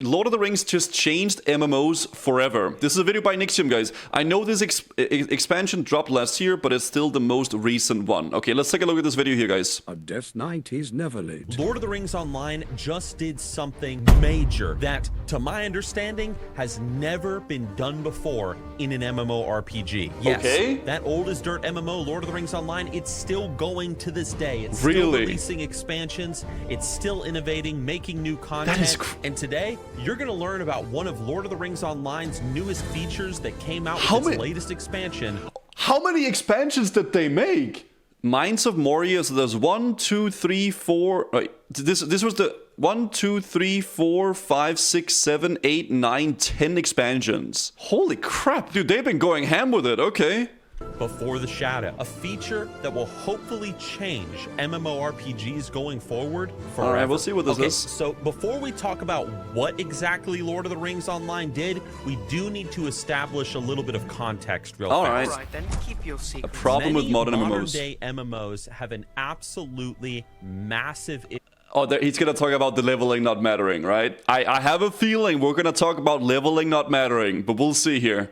Lord of the Rings just changed MMOs forever. This is a video by Nixium, guys. I know this expansion dropped last year, but it's still the most recent one. Okay, let's take a look at this video here, guys. A death knight is never late. Lord of the Rings Online just did something major that, to my understanding, has never been done before in an MMORPG. Yes, okay. That old as dirt MMO, Lord of the Rings Online, it's still going to this day. It's really? Still releasing expansions. It's still innovating, making new content. That is and today, you're going to learn about one of Lord of the Rings Online's newest features that came out with its latest expansion. How many expansions did they make? Mines of Moria, so there's 1, 2, 3, 4... This was the 1, 2, 3, 4, 5, 6, 7, 8, 9, 10 expansions. Holy crap, dude, they've been going ham with it, okay. Before the Shadow, a feature that will hopefully change MMORPGs going forward forever. All right, we'll see what this is. So before we talk about what exactly Lord of the Rings Online did, we do need to establish a little bit of context real fast. All right, then keep your secret. A problem with modern MMOs. Modern-day MMOs have an absolutely massive... Oh, he's going to talk about the leveling not mattering, right? I have a feeling we're going to talk about leveling not mattering, but we'll see here.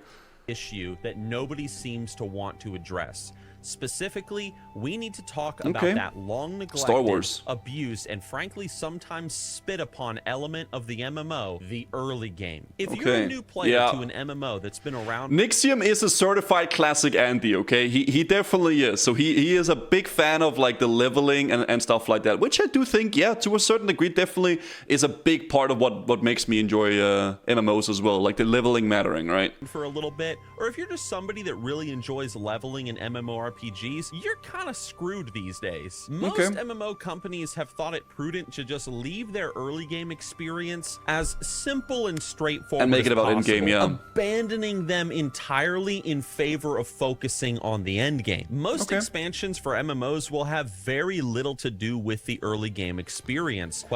Issue that nobody seems to want to address. Specifically, we need to talk about that long neglected, abused, and frankly sometimes spit upon element of the MMO, the early game. If you're a new player to an MMO that's been around... Nixium is a certified classic Andy, okay? He definitely is. So he is a big fan of like the leveling and stuff like that, which I do think, yeah, to a certain degree, definitely is a big part of what makes me enjoy MMOs as well, like the leveling mattering, right? For a little bit, or if you're just somebody that really enjoys leveling in MMORPGs, you're kind of screwed these days. Most MMO companies have thought it prudent to just leave their early game experience as simple and straightforward and make it about in-game, abandoning them entirely in favor of focusing on the end game. Most expansions for MMOs will have very little to do with the early game experience.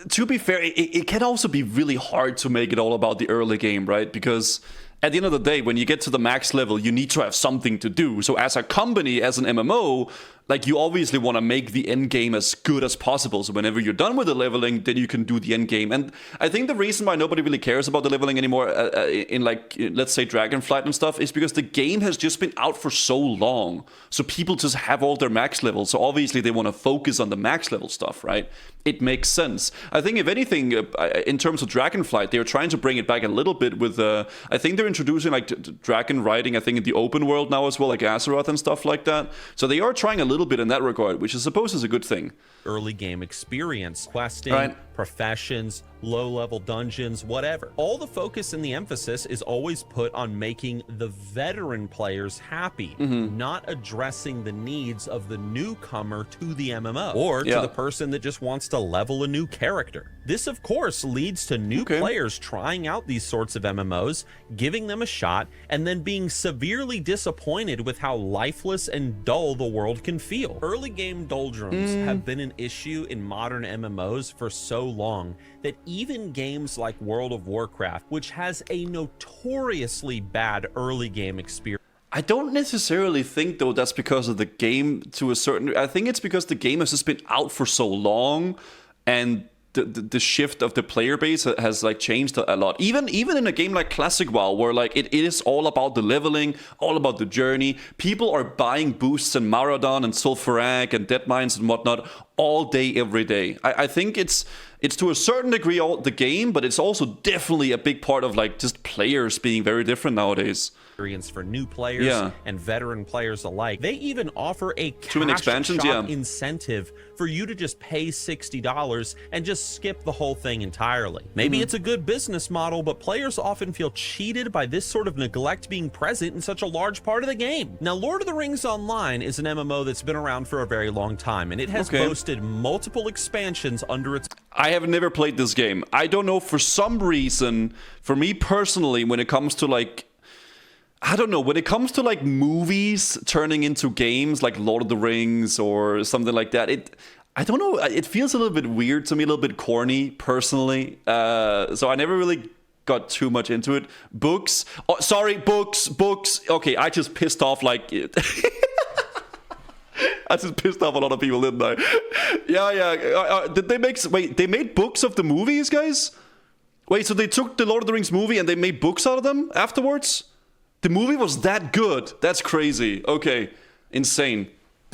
To be fair, it can also be really hard to make it all about the early game, right? Because at the end of the day, when you get to the max level, you need to have something to do. So as a company, as an MMO, like you obviously want to make the end game as good as possible. So whenever you're done with the leveling, then you can do the end game. And I think the reason why nobody really cares about the leveling anymore in like, let's say Dragonflight and stuff is because the game has just been out for so long. So people just have all their max levels. So obviously they want to focus on the max level stuff, right? It makes sense. I think if anything, in terms of Dragonflight, they're trying to bring it back a little bit with, I think they're introducing like dragon riding, I think in the open world now as well, like Azeroth and stuff like that. So they are trying a little bit in that regard, which I suppose is a good thing. Early game experience, questing, professions, low-level dungeons, whatever. All the focus and the emphasis is always put on making the veteran players happy, not addressing the needs of the newcomer to the MMO or to the person that just wants to level a new character. This, of course, leads to new players trying out these sorts of MMOs, giving them a shot, and then being severely disappointed with how lifeless and dull the world can feel. Early game doldrums have been an issue in modern MMOs for so long that even games like World of Warcraft, which has a notoriously bad early game experience, I don't necessarily think, though, that's because of the game to a certain... I think it's because the game has just been out for so long, and the shift of the player base has like changed a lot. Even in a game like Classic WoW, where like it is all about the leveling, all about the journey. People are buying boosts and Maraudon and Sulfurak and Deadmines and whatnot all day, every day. I think it's to a certain degree all the game, but it's also definitely a big part of like just players being very different nowadays. For new players and veteran players alike. They even offer a cash shop incentive for you to just pay $60 and just skip the whole thing entirely. Maybe it's a good business model, but players often feel cheated by this sort of neglect being present in such a large part of the game. Now, Lord of the Rings Online is an MMO that's been around for a very long time, and it has boasted multiple expansions under its... I have never played this game. I don't know, for some reason, for me personally, when it comes to like... I don't know, when it comes to like movies turning into games like Lord of the Rings or something like that, I don't know, it feels a little bit weird to me, a little bit corny personally. So I never really got too much into it. Books, oh, sorry, books. Okay, I just pissed off like I just pissed off a lot of people, didn't I? Yeah. Did they make, wait, they made books of the movies, guys? Wait, so they took the Lord of the Rings movie and they made books out of them afterwards? The movie was that good? That's crazy. Okay, insane.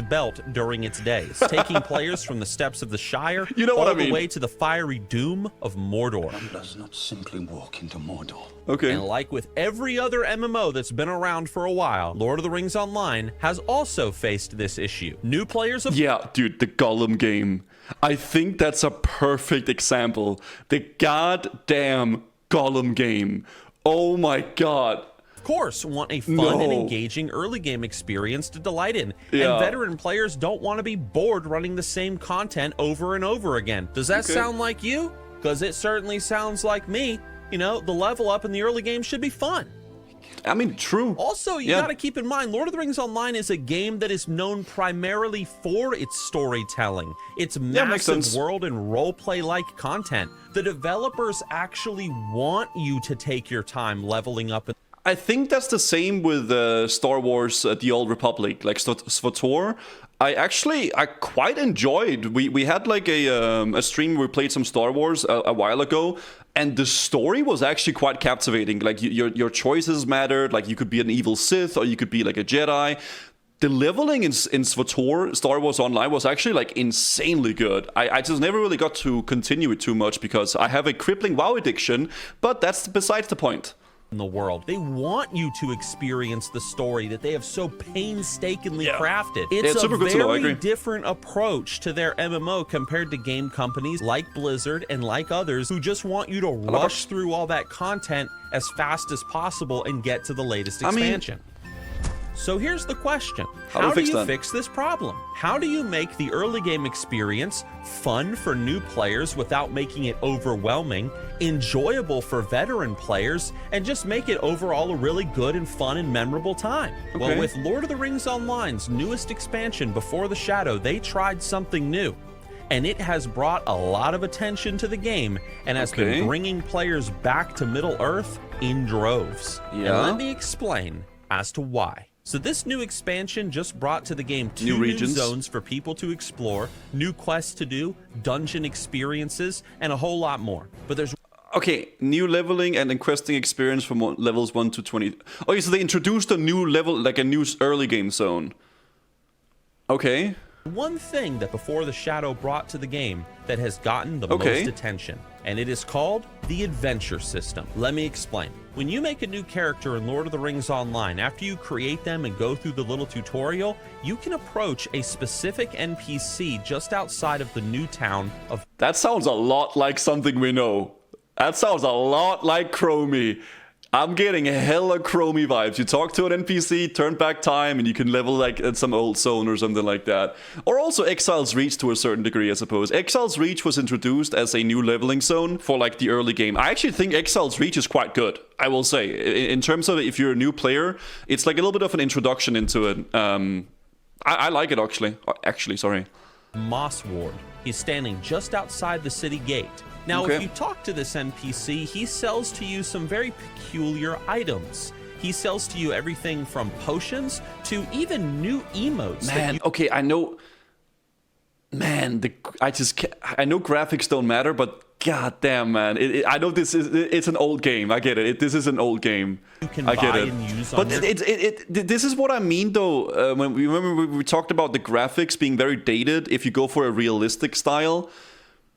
Belt during its days, taking players from the steppes of the Shire all the way to the fiery doom of Mordor. One does not simply walk into Mordor. Okay. And like with every other MMO that's been around for a while, Lord of the Rings Online has also faced this issue. New players of Yeah, dude, the Gollum game. I think that's a perfect example. The goddamn Gollum game. Oh my god. course, want a fun and engaging early game experience to delight in. Yeah. And veteran players don't want to be bored running the same content over and over again. Does that sound like you? Because it certainly sounds like me. You know, the level up in the early game should be fun. I mean, true. Also, you gotta keep in mind, Lord of the Rings Online is a game that is known primarily for its storytelling, its massive world and roleplay-like content. The developers actually want you to take your time leveling up. I think that's the same with Star Wars: The Old Republic, like SWTOR. I quite enjoyed. We had like a stream where we played some Star Wars a while ago, and the story was actually quite captivating. Like your choices mattered. Like you could be an evil Sith or you could be like a Jedi. The leveling in SWTOR, Star Wars Online, was actually like insanely good. I just never really got to continue it too much because I have a crippling WoW addiction, but that's besides the point. In the world, they want you to experience the story that they have so painstakingly crafted. It's a very different approach to their MMO compared to game companies like Blizzard and like others who just want you to rush through all that content as fast as possible and get to the latest expansion. So here's the question. How do you fix this problem? How do you make the early game experience fun for new players without making it overwhelming, enjoyable for veteran players, and just make it overall a really good and fun and memorable time? Well, with Lord of the Rings Online's newest expansion, Before the Shadow, they tried something new. And it has brought a lot of attention to the game and has been bringing players back to Middle-earth in droves. And let me explain as to why. So this new expansion just brought to the game two new zones for people to explore, new quests to do, dungeon experiences, and a whole lot more. But there's new leveling and questing experience from levels 1 to 20. Okay, so they introduced a new level, like a new early game zone. Okay. One thing that Before the Shadow brought to the game that has gotten the most attention, and it is called the adventure system. Let me explain. When you make a new character in Lord of the Rings Online, after you create them and go through the little tutorial, you can approach a specific NPC just outside of the new town of... That sounds a lot like something we know. That sounds a lot like Chromie. I'm getting hella Chromie vibes. You talk to an NPC, turn back time, and you can level like at some old zone or something like that. Or also Exile's Reach to a certain degree, I suppose. Exile's Reach was introduced as a new leveling zone for like the early game. I actually think Exile's Reach is quite good, I will say. In terms of if you're a new player, it's like a little bit of an introduction into it. I like it actually, sorry. Moss Ward. He's standing just outside the city gate. Now, if you talk to this NPC, he sells to you some very peculiar items. He sells to you everything from potions to even new emotes. Man, okay, I know... Man, I know graphics don't matter, but goddamn, man. I know it's an old game. I get it. This is an old game. You can I get buy it. and use but on this is what I mean, though. When we talked about the graphics being very dated, if you go for a realistic style...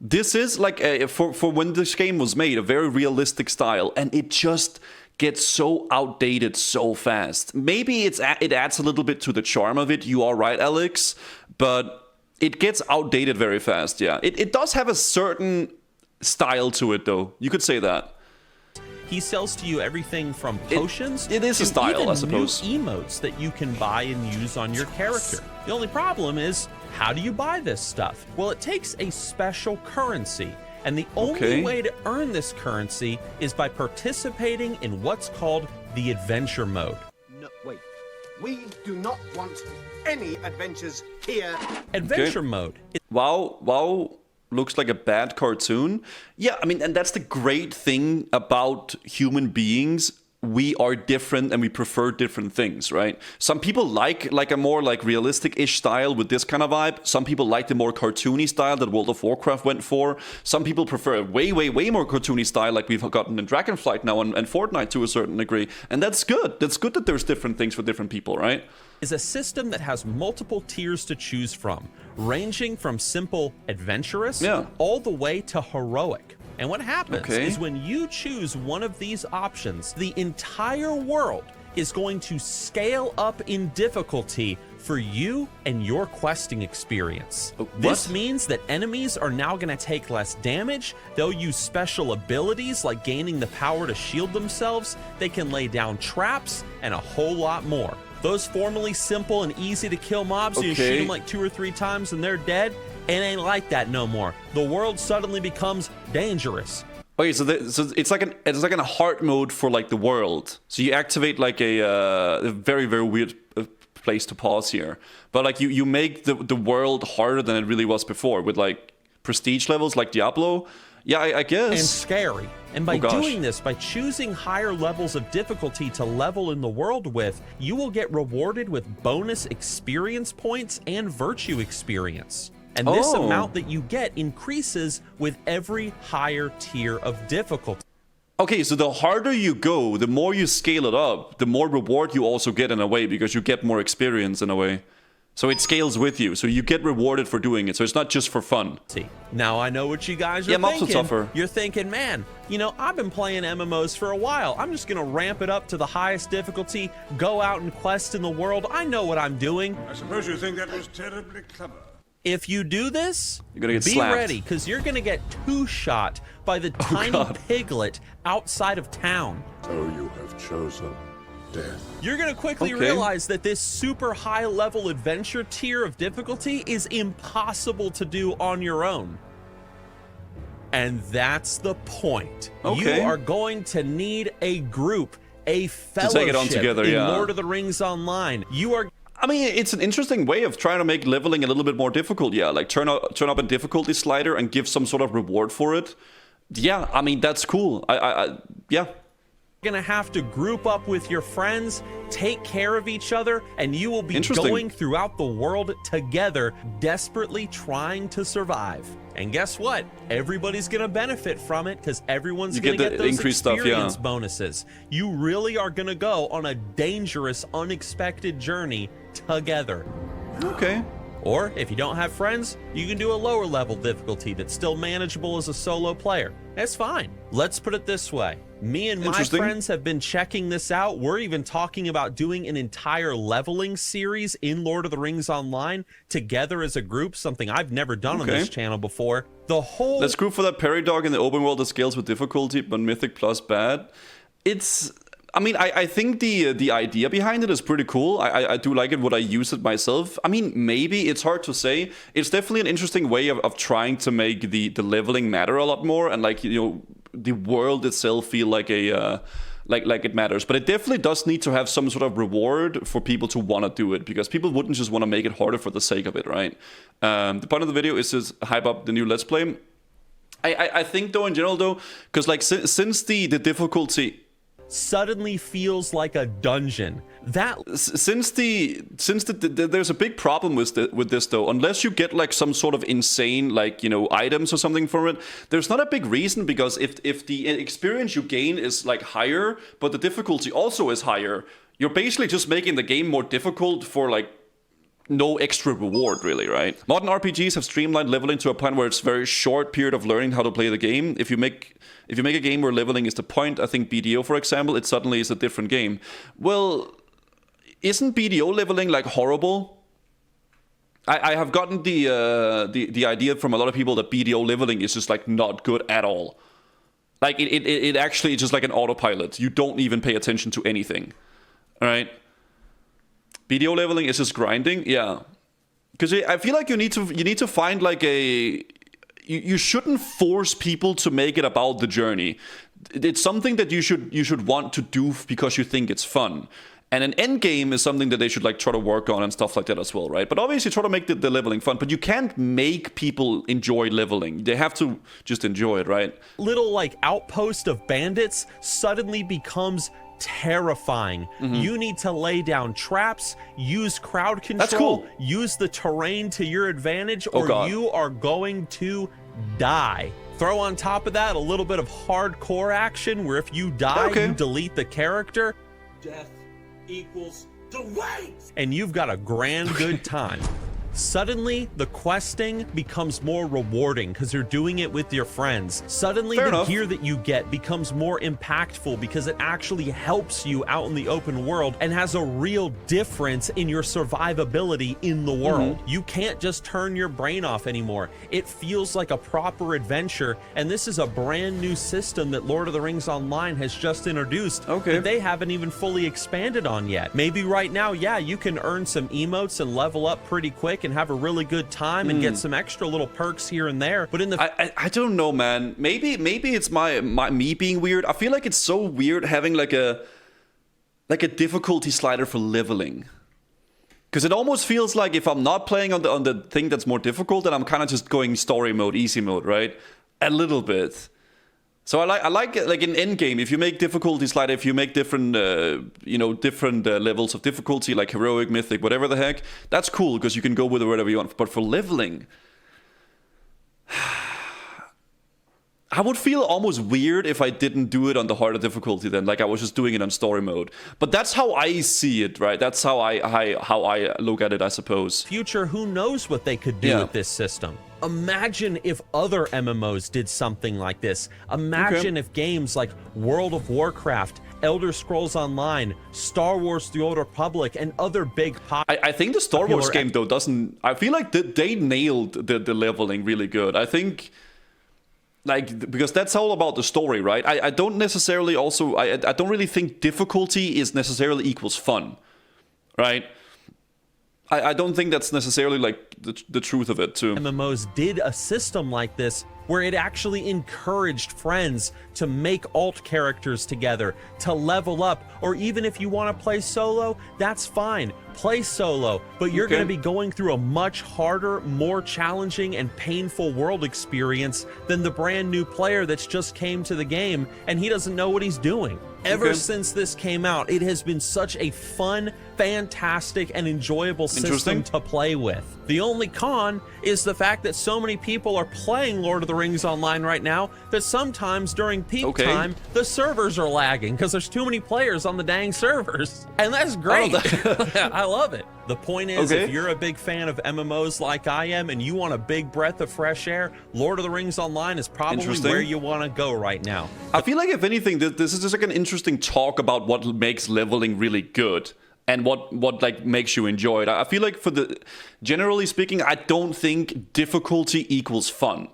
This is like, for when this game was made, a very realistic style, and it just gets so outdated so fast. Maybe it adds a little bit to the charm of it, you are right, Alex, but it gets outdated very fast, yeah. It does have a certain style to it, though. You could say that. He sells to you everything from potions it is to a style, even I suppose. new emotes that you can buy and use on your character. The only problem is, how do you buy this stuff? Well, it takes a special currency, and the only way to earn this currency is by participating in what's called the adventure mode. No, wait. We do not want any adventures here. Adventure mode. Wow. Looks like a bad cartoon. Yeah, I mean, and that's the great thing about human beings we are different and we prefer different things, right? Some people like a more like realistic-ish style with this kind of vibe. Some people like the more cartoony style that World of Warcraft went for. Some people prefer a way more cartoony style like we've gotten in Dragonflight now and Fortnite to a certain degree. And that's good. That's good that there's different things for different people, right? Is a system that has multiple tiers to choose from, ranging from simple adventurous all the way to heroic. And what happens is when you choose one of these options, the entire world is going to scale up in difficulty for you and your questing experience. This means that enemies are now going to take less damage. They'll use special abilities like gaining the power to shield themselves. They can lay down traps and a whole lot more. Those formerly simple and easy to kill mobs, you shoot them like 2 or 3 times and they're dead. It ain't like that no more. The world suddenly becomes dangerous. Okay, so it's like a hard mode for like the world. So you activate like a very weird place to pause here. But like you make the world harder than it really was before with like prestige levels like Diablo. Yeah, I guess. And scary. And by doing this, by choosing higher levels of difficulty to level in the world with, you will get rewarded with bonus experience points and virtue experience. And this amount that you get increases with every higher tier of difficulty. Okay, so the harder you go, the more you scale it up, the more reward you also get in a way, because you get more experience in a way. So it scales with you, so you get rewarded for doing it, so it's not just for fun. Now I know what you guys are thinking. Mobs are tougher. You're thinking, man, you know, I've been playing MMOs for a while. I'm just gonna ramp it up to the highest difficulty, go out and quest in the world. I know what I'm doing. I suppose you think that was terribly clever. If you do this, you're gonna get be slapped. ready, because you're gonna get 2-shot by the tiny piglet outside of town. So you have chosen death. You're gonna quickly realize that this super high level adventure tier of difficulty is impossible to do on your own. And that's the point. You are going to need a group, a fellowship to take it on together, in Lord of the Rings Online. I mean, it's an interesting way of trying to make leveling a little bit more difficult. Yeah, like turn up a difficulty slider and give some sort of reward for it. Yeah, I mean, that's cool. Yeah. Gonna have to group up with your friends, take care of each other, and you will be going throughout the world together, desperately trying to survive. And guess what? Everybody's gonna benefit from it, because everyone's gonna get those experience bonuses. You really are gonna go on a dangerous, unexpected journey together. Okay. Or if you don't have friends, you can do a lower level difficulty that's still manageable as a solo player. That's fine. Let's put it this way. Me and my friends have been checking this out. We're even talking about doing an entire leveling series in Lord of the Rings Online together as a group, something I've never done on this channel before. Let's group for that parry dog in the open world that scales with difficulty, but mythic plus bad. I mean, I think the idea behind it is pretty cool. I do like it when I use it myself. I mean, maybe it's hard to say. It's definitely an interesting way of trying to make the leveling matter a lot more, and like, you know, the world itself feel like a like it matters. But it definitely does need to have some sort of reward for people to want to do it, because people wouldn't just want to make it harder for the sake of it, right? The point of the video is to hype up the new Let's Play. I think though, in general though, because like since the difficulty suddenly feels like a dungeon. Since there's a big problem with this though, unless you get like some sort of insane, like, you know, items or something from it, there's not a big reason, because if the experience you gain is like higher, but the difficulty also is higher, you're basically just making the game more difficult for like no extra reward, really, right? Modern RPGs have streamlined leveling to a point where it's a very short period of learning how to play the game. If you make a game where leveling is the point, I think BDO, for example, it suddenly is a different game. Well, isn't BDO leveling like horrible? I have gotten the idea from a lot of people that BDO leveling is just like not good at all. Like it actually is just like an autopilot. You don't even pay attention to anything. All right. BDO leveling is just grinding, yeah. Because I feel like you need to find like you shouldn't force people to make it about the journey. It's something that you should want to do because you think it's fun. And an end game is something that they should like try to work on and stuff like that as well, right? But obviously try to make the leveling fun, but you can't make people enjoy leveling. They have to just enjoy it, right? Little like outpost of bandits suddenly becomes terrifying. You need to lay down traps, use crowd control, That's cool. use the terrain to your advantage, or God. you are going to die. Throw on top of that a little bit of hardcore action where if you die, you delete the character. Death equals delay. And you've got a grand good time. Suddenly, the questing becomes more rewarding because you're doing it with your friends. Suddenly, Fair the enough. gear that you get becomes more impactful because it actually helps you out in the open world and has a real difference in your survivability in the world. You can't just turn your brain off anymore. It feels like a proper adventure, and this is a brand new system that Lord of the Rings Online has just introduced that they haven't even fully expanded on yet. Maybe right now, yeah, you can earn some emotes and level up pretty quick and have a really good time and get some extra little perks here and there. But in the I don't know, man. Maybe it's me being weird. I feel like it's so weird having like a difficulty slider for leveling. Because it almost feels like if I'm not playing on the thing that's more difficult, then I'm kind of just going story mode, easy mode, right? A little bit. So I like in endgame, if you make difficulty slider, if you make different different levels of difficulty, like heroic, mythic, whatever the heck, that's cool because you can go with it whatever you want. But for leveling, I would feel almost weird if I didn't do it on the harder difficulty then, like I was just doing it on story mode. But that's how I see it, right? That's how I look at it, I suppose. future, who knows what they could do with this system? Imagine if other MMOs did something like this. Imagine if games like World of Warcraft, Elder Scrolls Online, Star Wars The Old Republic, and other big I think the Star Wars game, though, doesn't... I feel like they nailed the leveling really good. I think... Like, because that's all about the story, right? I don't necessarily also... I don't really think difficulty is necessarily equals fun, right? I don't think that's necessarily, like, the truth of it, too. MMOs did a system like this where it actually encouraged friends to make alt characters together, to level up, or even if you want to play solo, that's fine. Play solo, but you're going to be going through a much harder, more challenging, and painful world experience than the brand new player that's just came to the game and he doesn't know what he's doing. Ever since this came out, it has been such a fun, fantastic, and enjoyable system to play with. The only con is the fact that so many people are playing Lord of the Rings Online right now that sometimes during peak time, the servers are lagging because there's too many players on the dang servers. And that's great. I love it. The point is, if you're a big fan of MMOs like I am and you want a big breath of fresh air, Lord of the Rings Online is probably where you want to go right now. I feel like, if anything, this is just like an interesting talk about what makes leveling really good and what like makes you enjoy it. I feel like generally speaking, I don't think difficulty equals fun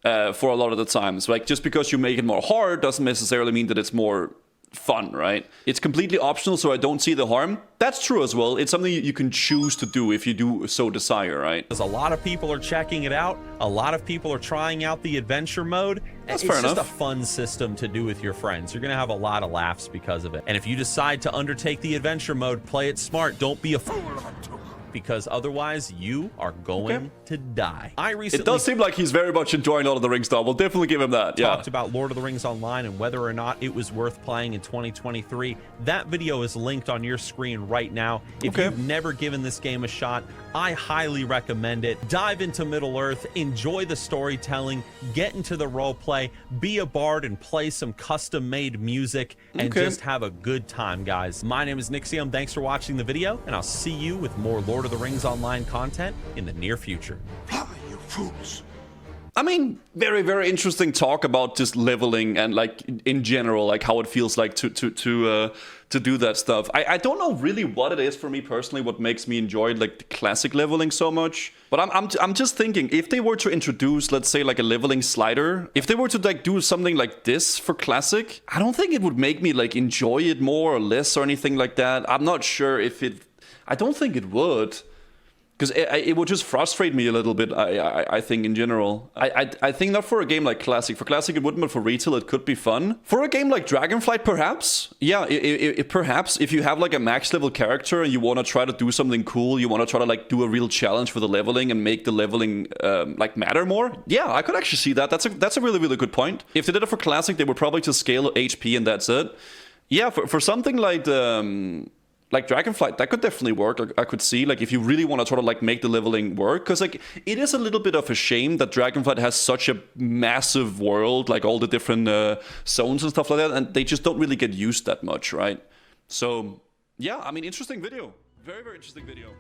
for a lot of the times. Like, just because you make it more hard doesn't necessarily mean that it's more fun, right? It's completely optional, so I don't see the harm. That's true as well. It's something you can choose to do if you do so desire, right? Because a lot of people are checking it out. A lot of people are trying out the adventure mode. That's it's fair just enough. a fun system to do with your friends. You're going to have a lot of laughs because of it. And if you decide to undertake the adventure mode, play it smart. Don't be a fool, because otherwise you are going to die. I recently... It does seem like he's very much enjoying Lord of the Rings, though. We'll definitely give him that. talked about Lord of the Rings Online and whether or not it was worth playing in 2023. That video is linked on your screen right now. If you've never given this game a shot, I highly recommend it. Dive into Middle-earth, enjoy the storytelling, get into the roleplay, be a bard and play some custom-made music, and just have a good time, guys. My name is Nixium. Thanks for watching the video, and I'll see you with more Lord of the Rings Online content in the near future. Fly, you fools. I mean, very, very interesting talk about just leveling and, like, in general, like how it feels like to do that stuff. I don't know really what it is for me personally, what makes me enjoy like the classic leveling so much. But I'm just thinking, if they were to introduce, let's say, like a leveling slider, if they were to like do something like this for classic, I don't think it would make me like enjoy it more or less or anything like that. I'm not sure if it. I don't think it would. Because it would just frustrate me a little bit, I think, in general. I think not for a game like Classic. For Classic, it wouldn't, but for retail, it could be fun. For a game like Dragonflight, perhaps. Yeah, perhaps if you have like a max level character and you want to try to do something cool, you want to try to like do a real challenge for the leveling and make the leveling like matter more. Yeah, I could actually see that. That's a really, really good point. If they did it for Classic, they would probably just scale HP and that's it. Yeah, for something like Dragonflight, that could definitely work. I could see, like, if you really want to sort of like make the leveling work, because like it is a little bit of a shame that Dragonflight has such a massive world, like all the different zones and stuff like that, and they just don't really get used that much, right? So yeah, I mean, interesting video, very interesting video.